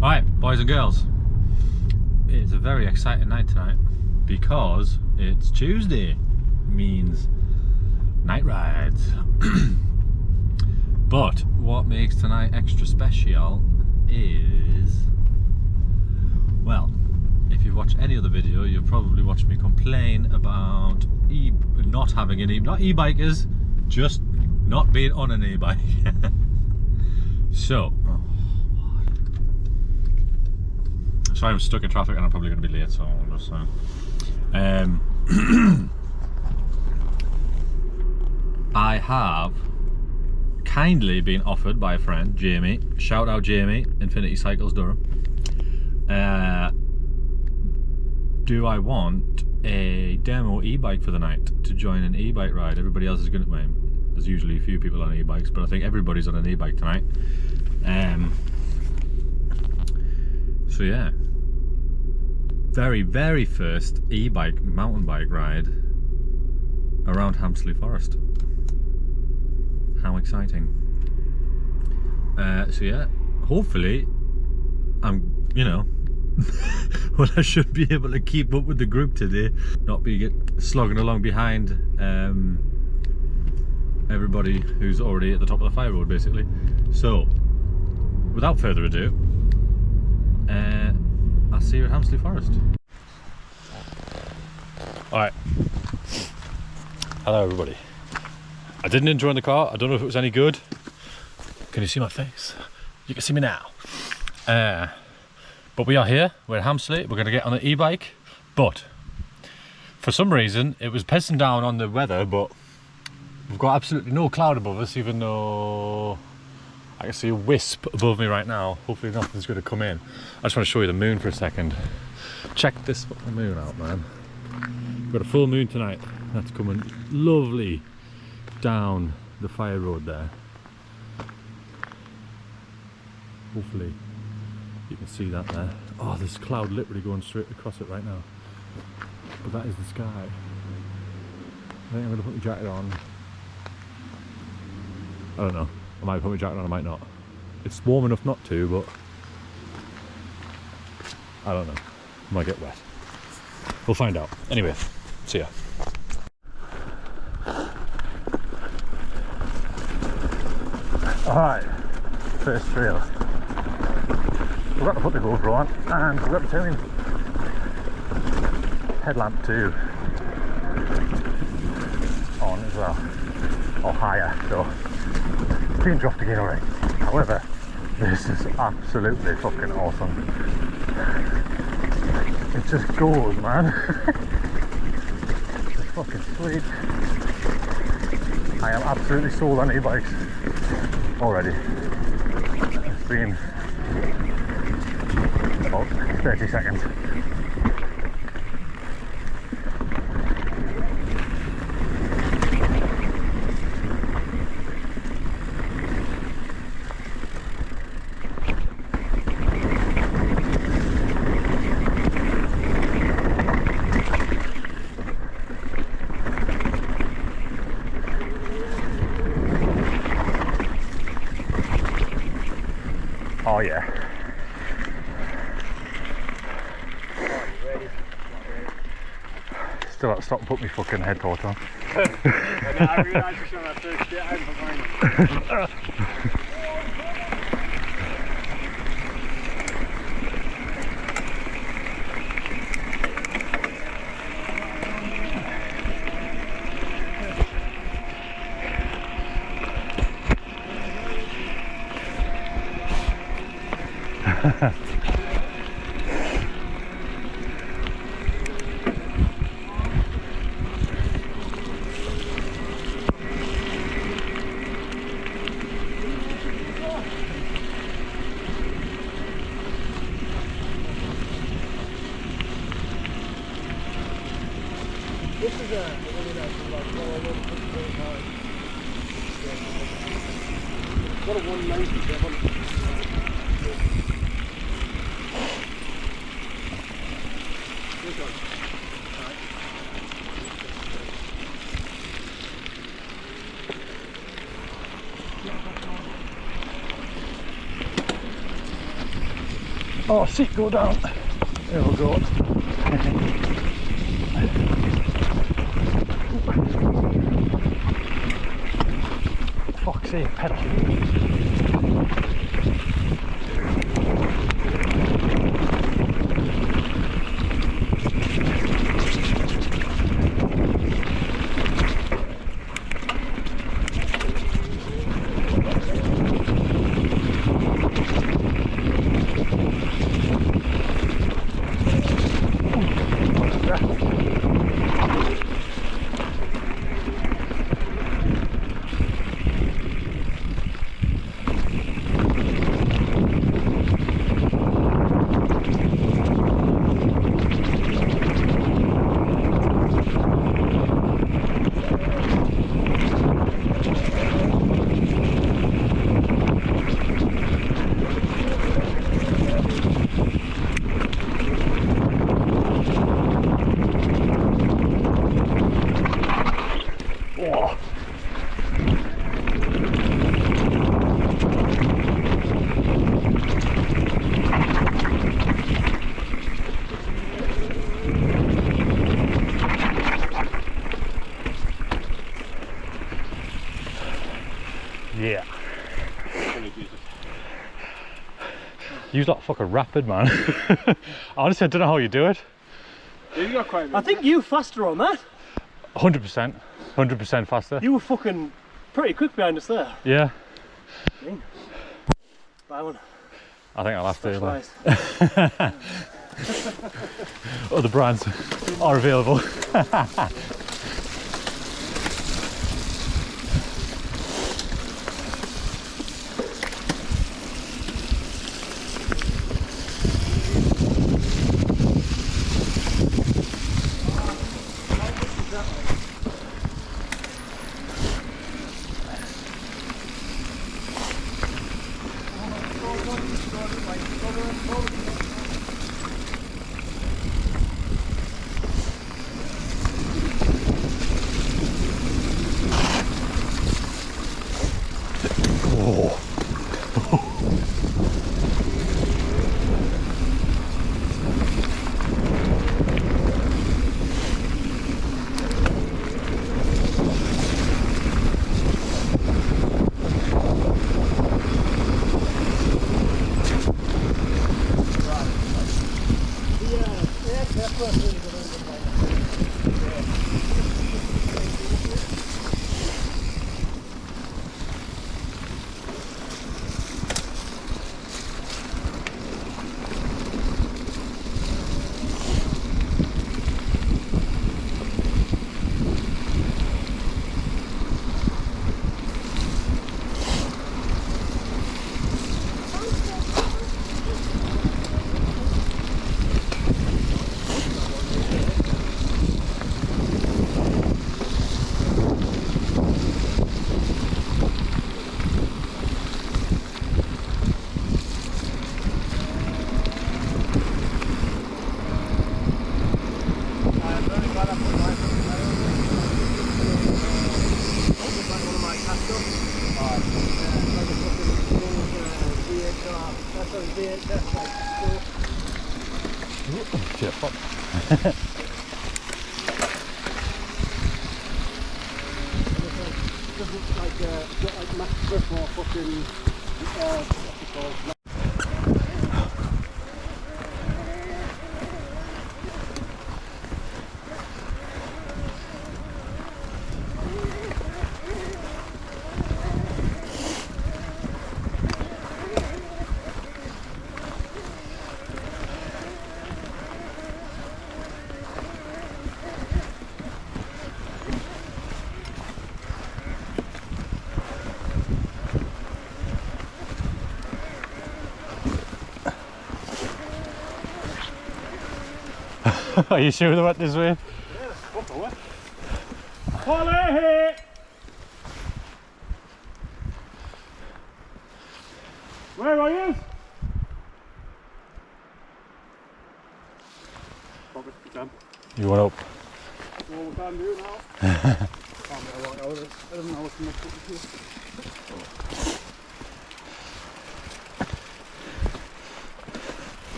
Alright, boys and girls, it's a very exciting night tonight because it's Tuesday, means night rides. But what makes tonight extra special is, well, if you've watched any other video, you've probably watched me complain about not having an not e-bikers, just not being on an e-bike. So, sorry, I'm stuck in traffic and I'm probably going to be late, so I'll just I have kindly been offered by a friend, Jamie, shout out Jamie, Infinity Cycles Durham. Do I want a demo e-bike for the night to join an e-bike ride? Everybody else is going to, well, there's usually a few people on e-bikes, but I think everybody's on an e-bike tonight. So yeah, very first e-bike mountain bike ride around Hamsterley Forest. How exciting. So yeah, hopefully I'm, you know, well, I should be able to keep up with the group today, not be slogging along behind everybody who's already at the top of the fire road, basically. So without further ado, I'll see you at Hamsterley Forest. Alright, hello everybody. I didn't enjoy the car. I don't know if it was any good. Can you see my face? You can see me now. But we are here, we're at Hamsterley. We're going to get on an e-bike, but for some reason it was pissing down on the weather, but we've got absolutely no cloud above us, even though I can see a wisp above me right now. Hopefully nothing's going to come in. I just want to show you the moon for a second. Check this fucking moon out, man. We've got a full moon tonight. That's coming lovely down the fire road there. Hopefully you can see that there. Oh, there's a cloud literally going straight across it right now. But that is the sky. I think I'm going to put my jacket on. I don't know. I might put my jacket on, I might not. It's warm enough not to, but I don't know. I might get wet. We'll find out. Anyway, see ya. Alright, first trail. Forgot to put the GoPro on and forgot to turn headlamp too on as well, or higher, so it's been dropped again already. However, this is absolutely fucking awesome. It just goes, man. It's fucking sweet. I am absolutely sold on e-bikes already. It's been about 30 seconds. Oh yeah. Still have to stop and put my fucking head torch on. I realised you're on that first bit out behind This is a really nice one, like, well, I wouldn't put it very hard. What a 190, that one. This one. Oh, seat go down. There we go. Fuck's sake, pedal. Yeah. Use that fucking rapid, man. Honestly, I don't know how you do it. You got quite I think you faster on that. 100%. 100% faster. You were fucking pretty quick behind us there. Yeah. Buy one. I think I'll have Specialized. to. Other brands are available. Shit, fuck. Doesn't like Max Griff or fucking what's it called? Are you sure they went this way? Yeah, what the what? Polly! Where are you? You went up. Well, we can't do now. Can't be a lot out. I don't know what's the next one.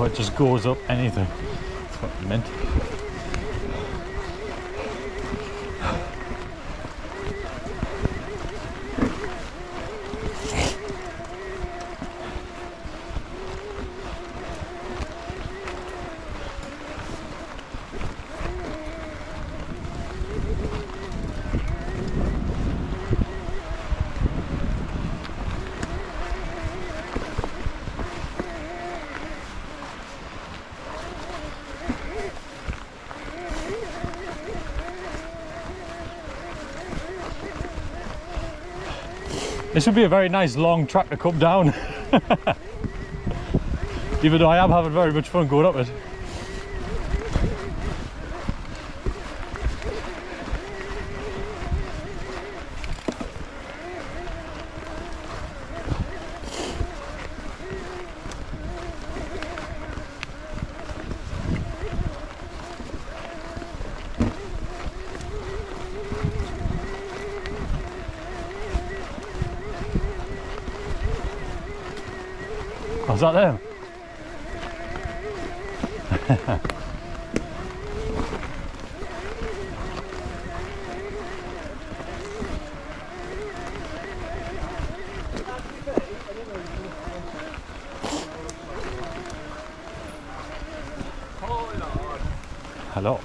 it just goes up anything. It's fucking mint. This would be a very nice long track to come down. Even though I am having very much fun going up it. Was that them? Hello.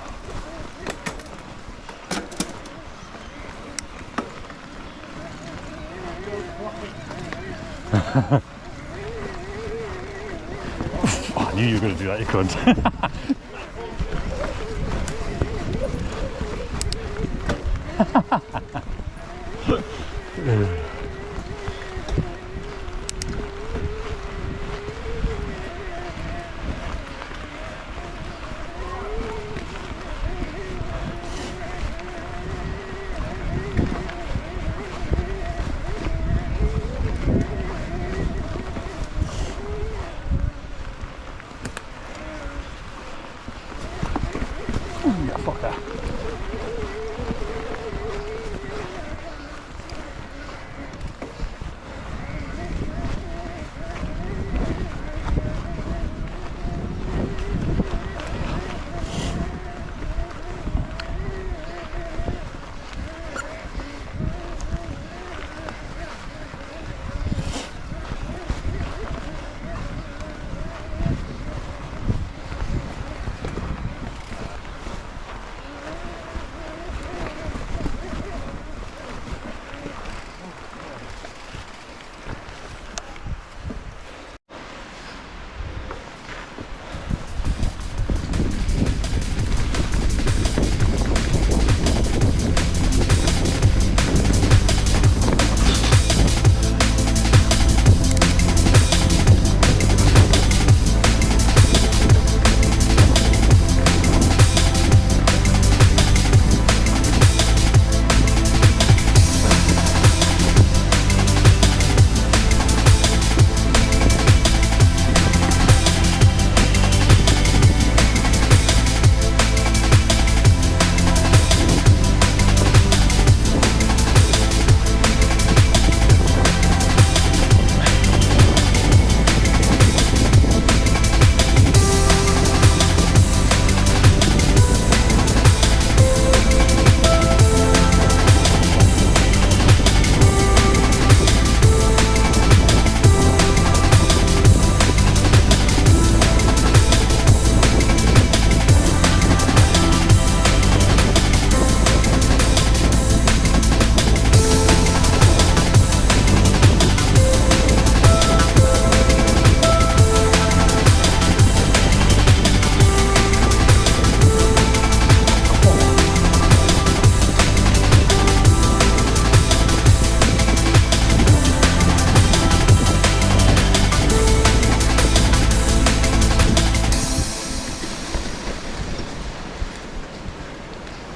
I knew you were going to do that, you cunt. Yeah, fuck that.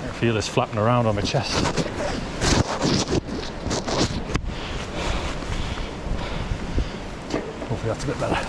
I feel this flapping around on my chest. Hopefully that's a bit better.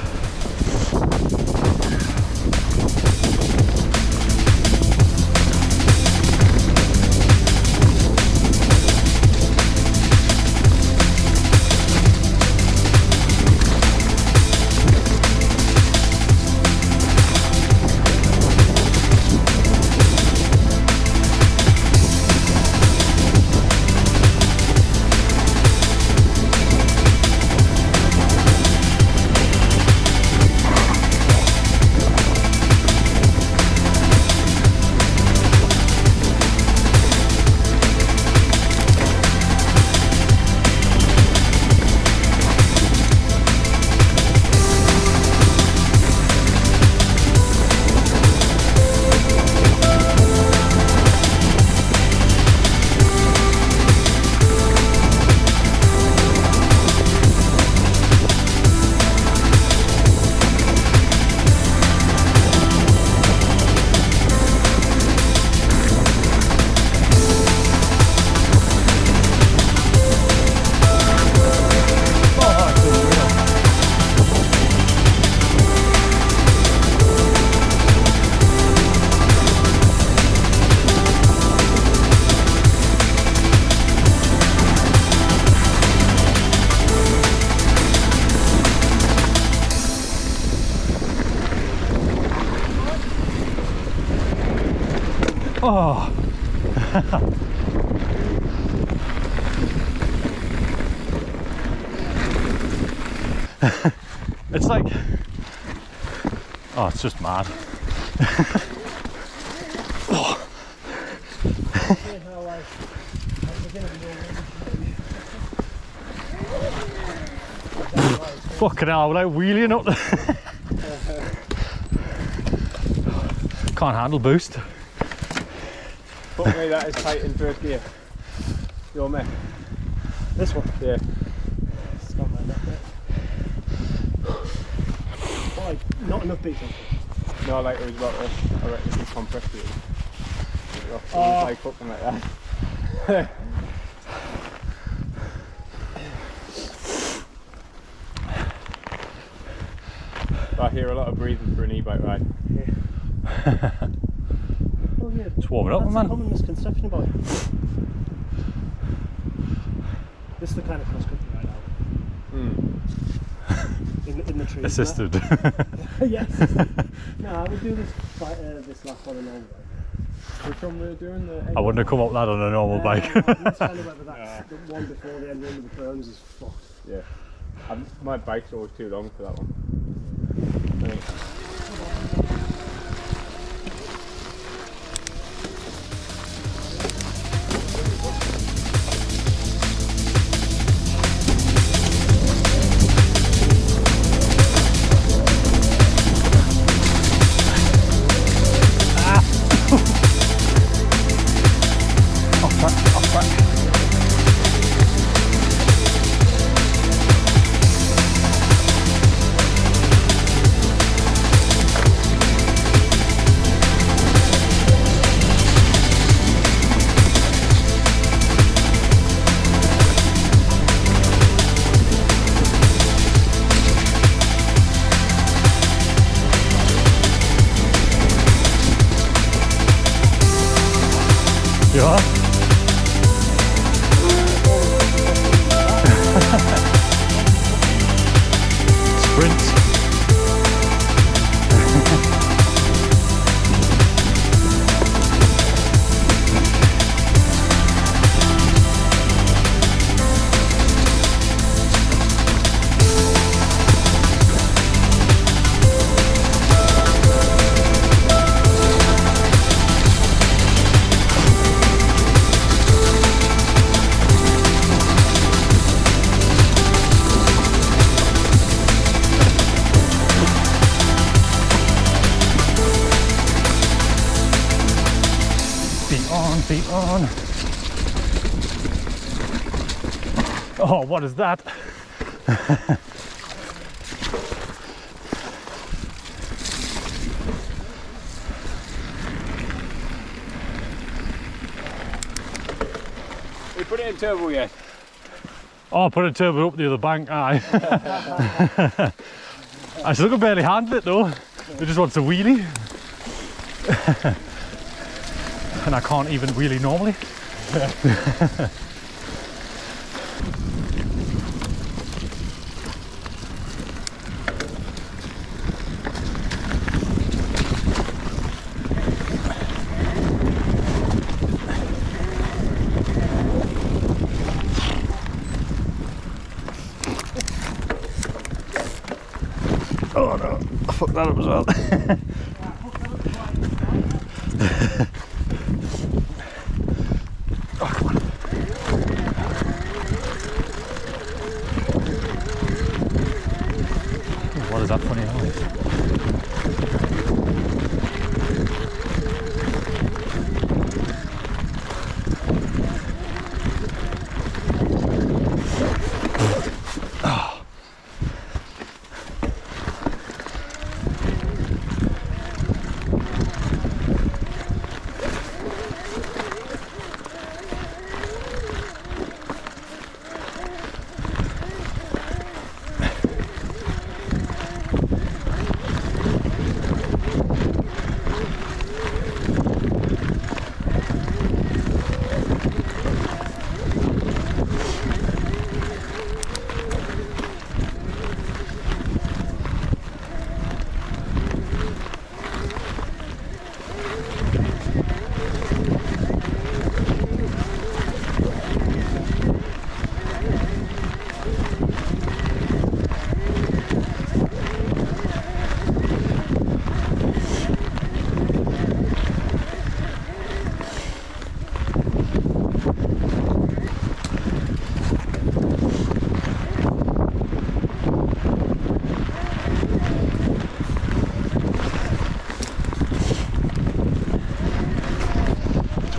Oh. It's like, oh, it's just mad. Oh. Fucking hell, like wheeling up. Can't handle boost. Fuck me, that is tight in first gear. You want me? This one? Yeah. It's not like that bit. Like, not enough beats on it. No, like it was about this. I reckon this is compressed gear. Oh. Like fucking like that. I hear a lot of breathing for an e-bike ride. Yeah. Well, yeah. It's warming up, That's man. a common misconception about it. This is the kind of cross country ride out. In the trees. Assisted. Yes. No, I would do this this last one on a normal bike. Which one were we doing? I wouldn't have come up that on a normal bike. I'm just trying to whether that's the one before the end of the firms is fucked. Yeah. My bike's always too long for that one. I think. Ja. Sprint. Beat on. Oh, what is that? We put it in turbo yet? Oh, I put a turbo up the other bank, aye. I still can barely handle it though. It just wants a wheelie. And I can't even wheelie normally. Oh no, I fucked that up as well. Oh, come on. What is that funny noise?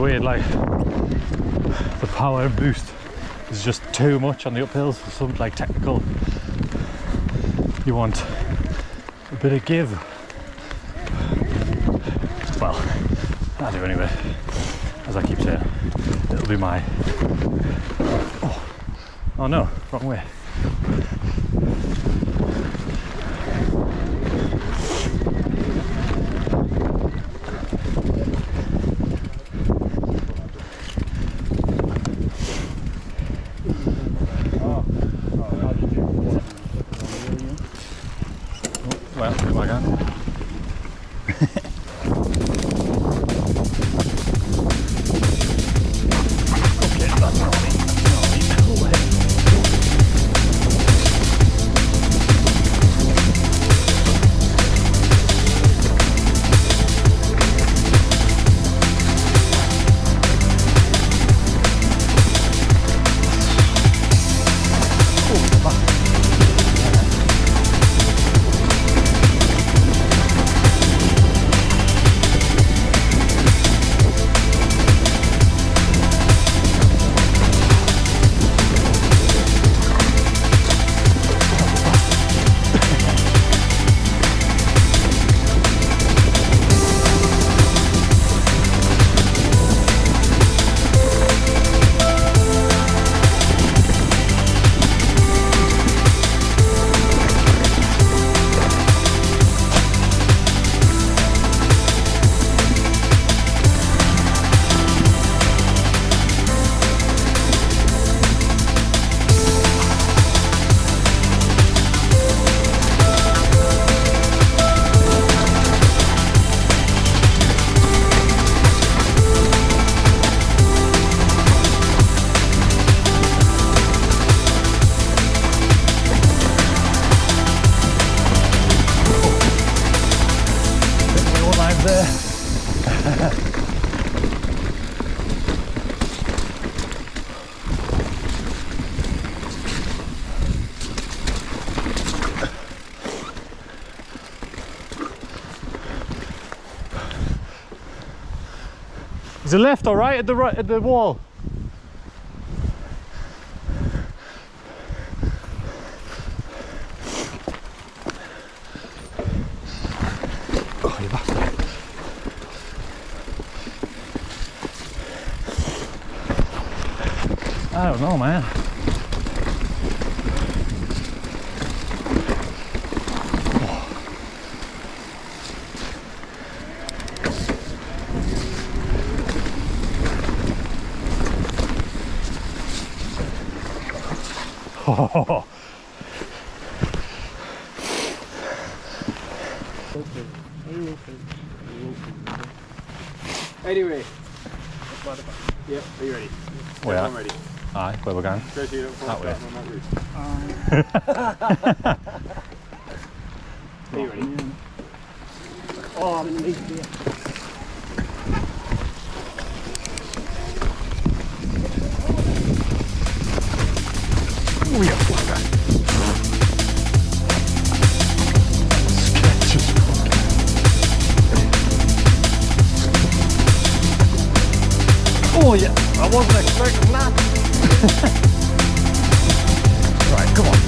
weird, like the power boost is just too much on the uphills for something like technical. You want a bit of give. Well, I do anyway. As I keep saying, it'll be my... Oh no, wrong way. Well, do my gun. Is it left or right at the wall? Oh, you bastard. I don't know, man. Oh. Anyway. Yep, are you ready? Where? I'm ready. Aye, where we're going? Go so you don't fall That way. on that route. Are you ready? Oh, I'm in the meat here. Oh yeah, fuck that. Oh yeah, I wasn't expecting that. Right, come on.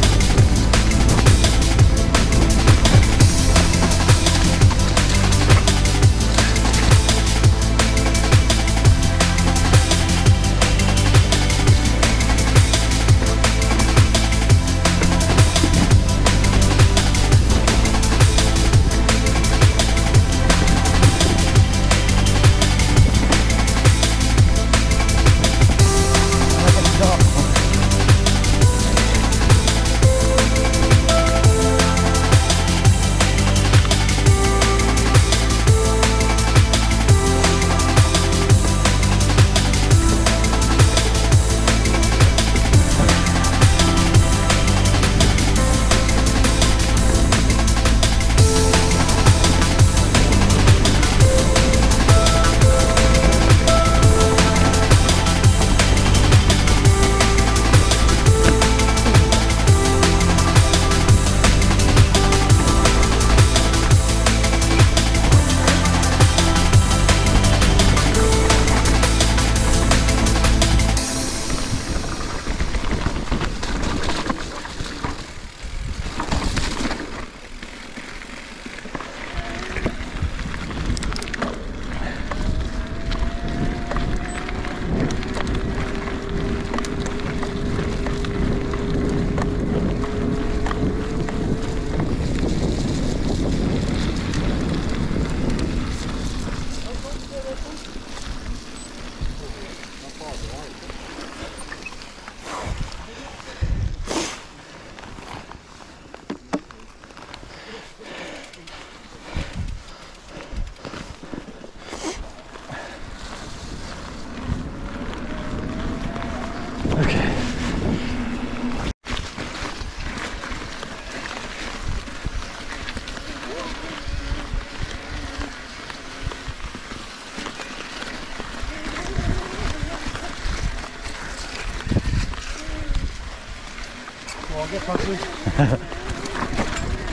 get past me.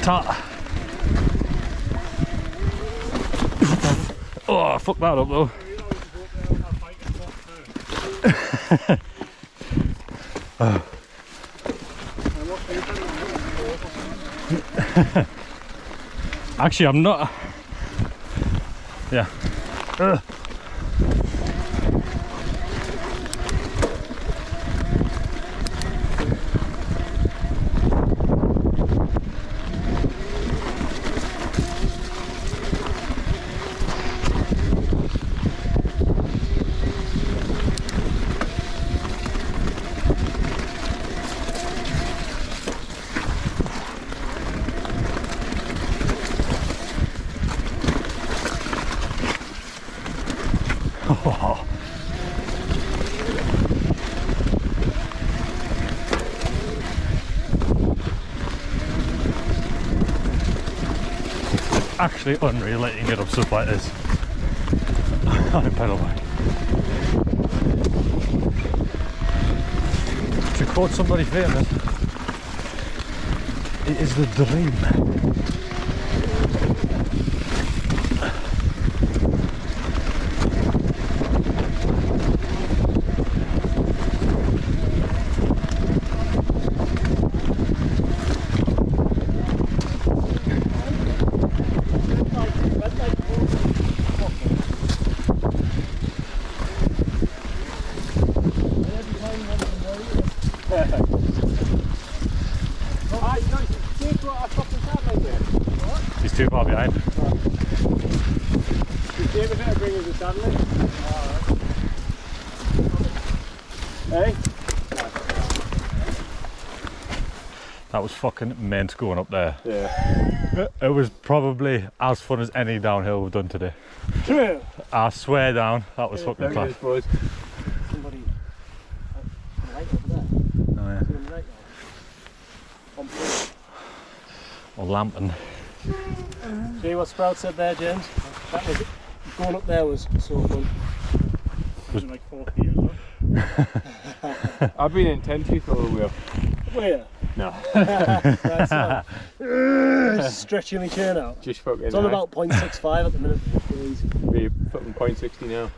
Ta. Oh, I fucked that up though. Actually, I'm not. Yeah. Oh. It's actually unreal letting get up stuff like this on a pedal bike. To quote somebody famous, it is the dream. He's too far behind. Hey? That was fucking meant going up there. Yeah. It was probably as fun as any downhill we've done today. I swear down, that was fucking class. Boys. Somebody right over there. Oh, yeah. Right there. Or lamping. See what Sprout said there, James? That was going up there was so fun. Was like 4 feet as well. I've been in 10 feet all the way up. Where? No. Right, so, stretching my chain out. Just fucking. It's on about 0.65 at the minute. Please. Be fucking 0.60 now.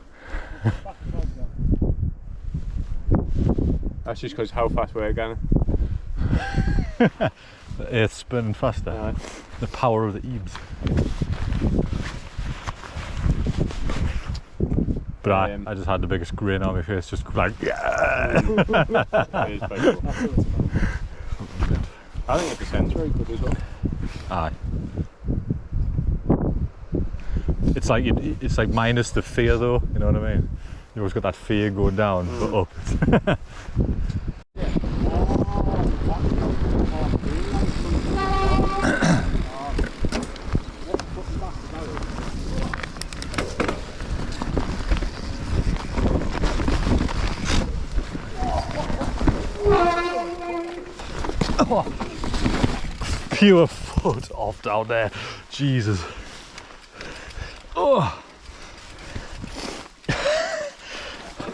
That's just because how fast we're going. the earth's spinning faster. Aye. The power of the eaves. But I just had the biggest grin on my face, just like, yeah. It is quite cool. I think it descends very good as well. Aye. It's like minus the fear though, you know what I mean? You always got that fear going down, but up. Oh, pure foot off down there, Jesus. Oh,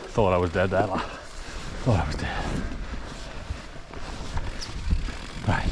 thought I was dead there, lad. Thought I was dead. Right.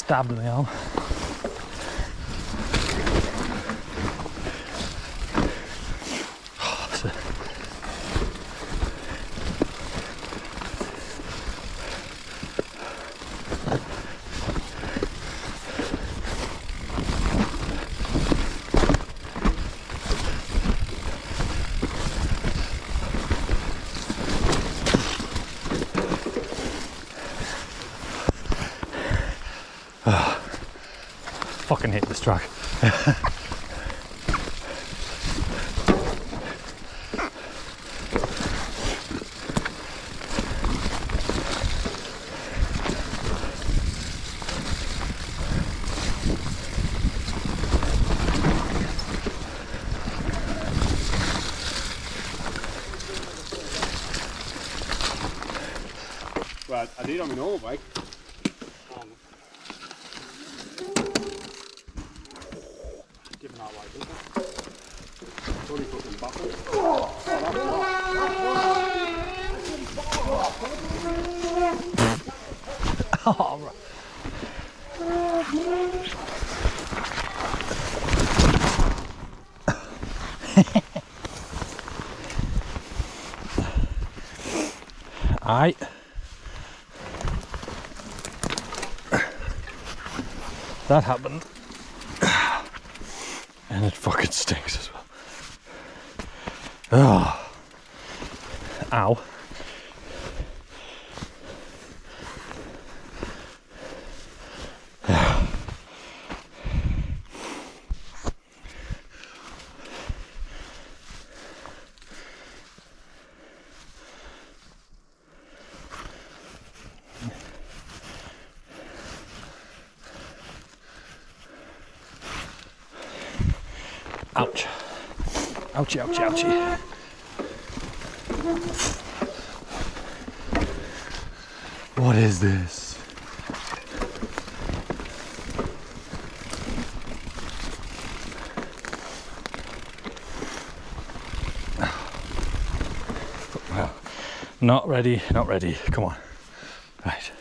stabbed in the arm. Oh, that's it. Fucking hate this track. Well, I did on my normal bike. Giving that light, isn't it? Only fucking baffled. Oh, right. Aye. That happened. And it fucking stinks as well. Oh. Ow. Ouch. Ouchie, ouchie, ouchie. What is this? Well, not ready, not ready. Come on. Right.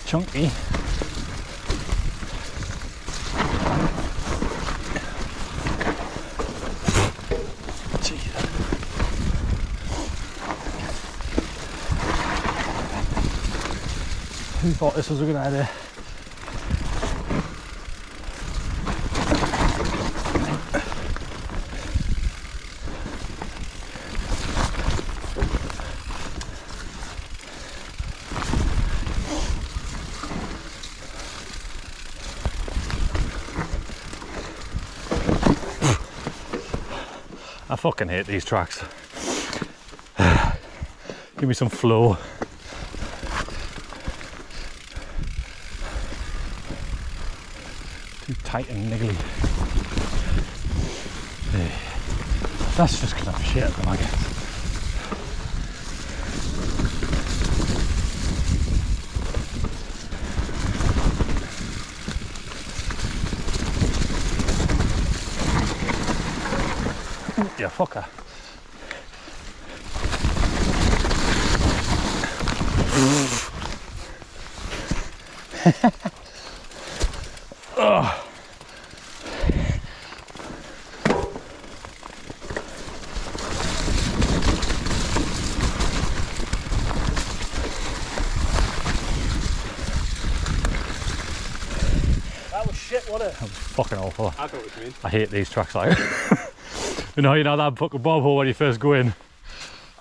Chunky. Who thought this was a good idea? I fucking hate these tracks. Give me some flow. Too tight and niggly. That's just because I'm shit at them, I guess. You fucker. Oh. That was shit, wasn't it? That was fucking awful. I thought it was mean. I hate these tracks like you know that fucking bob hole when you first go in.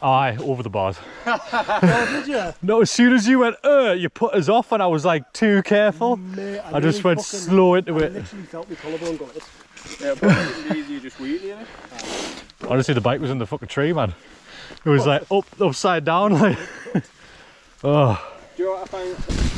Aye, over the bars. Oh, did you? No, as soon as you went, you put us off, and I was like too careful. Mate, I just went slow into I it. literally felt my collarbone go like this. Yeah, but it's easier just wheeling it. Honestly, the bike was in the fucking tree, man. It was like upside down, like. Oh. Do you know what I find?